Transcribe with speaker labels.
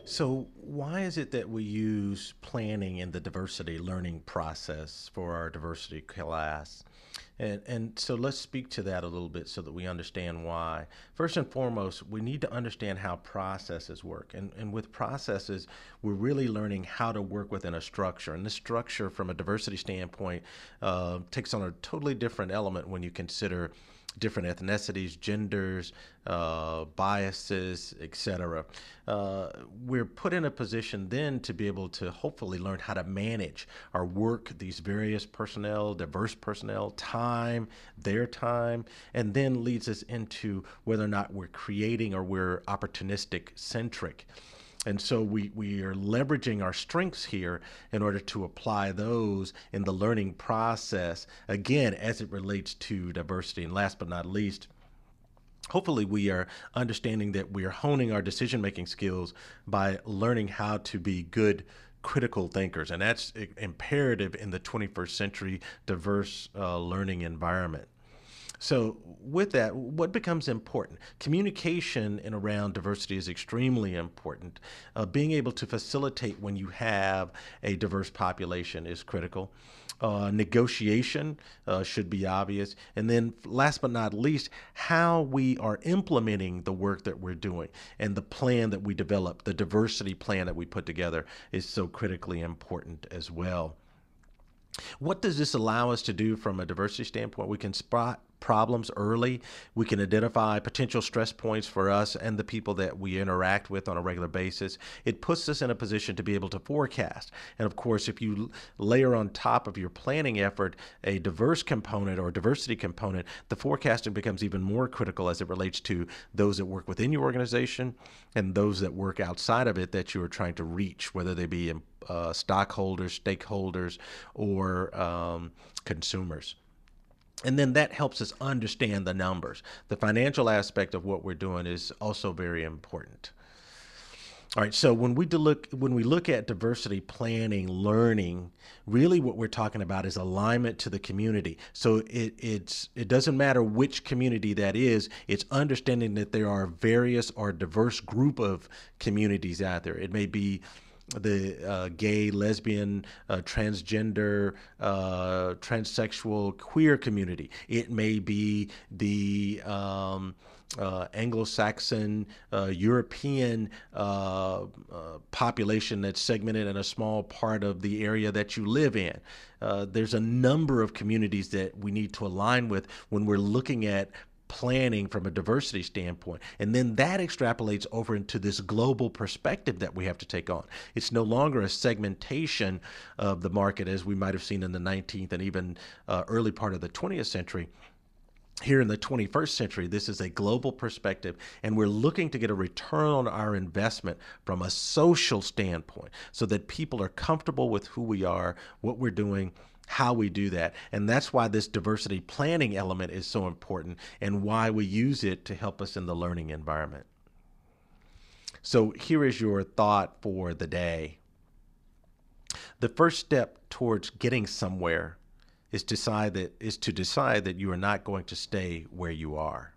Speaker 1: So, why is it that we use planning in the diversity learning process for our diversity class? And so let's speak to that a little bit so that we understand why. First and foremost, we need to understand how processes work. And with processes, we're really learning how to work within a structure. And this structure, from a diversity standpoint, takes on a totally different element when you consider different ethnicities, genders, biases, etc. We're put in a position then to be able to hopefully learn how to manage our work, these various personnel, diverse personnel, time, their time, and then leads us into whether or not we're creating or we're opportunistic centric. And so we are leveraging our strengths here in order to apply those in the learning process, again, as it relates to diversity. And last but not least, hopefully we are understanding that we are honing our decision-making skills by learning how to be good critical thinkers. And that's imperative in the 21st century diverse learning environment. So with that, what becomes important? Communication in around diversity is extremely important. Being able to facilitate when you have a diverse population is critical. Negotiation should be obvious. And then last but not least, how we are implementing the work that we're doing and the plan that we develop, the diversity plan that we put together is so critically important as well. What does this allow us to do from a diversity standpoint? We can spot problems early. We can identify potential stress points for us and the people that we interact with on a regular basis. It puts us in a position to be able to forecast. And of course, if you layer on top of your planning effort a diverse component or diversity component, the forecasting becomes even more critical as it relates to those that work within your organization and those that work outside of it that you are trying to reach, whether they be stockholders, stakeholders, or consumers. And then that helps us understand the numbers. The financial aspect of what we're doing is also very important. All right, so when we look at diversity planning, learning, really what we're talking about is alignment to the community. So it doesn't matter which community that is, it's understanding that there are various or diverse group of communities out there. It may be the gay, lesbian, transgender, transsexual, queer community. It may be the Anglo-Saxon, European population that's segmented in a small part of the area that you live in. There's a number of communities that we need to align with when we're looking at planning from a diversity standpoint. And then that extrapolates over into this global perspective that we have to take on. It's no longer a segmentation of the market as we might have seen in the 19th and even early part of the 20th century. Here in the 21st century, this is a global perspective, and we're looking to get a return on our investment from a social standpoint so that people are comfortable with who we are, what we're doing, how we do that. And that's why this diversity planning element is so important and why we use it to help us in the learning environment. So here is your thought for the day. The first step towards getting somewhere is to decide that you are not going to stay where you are.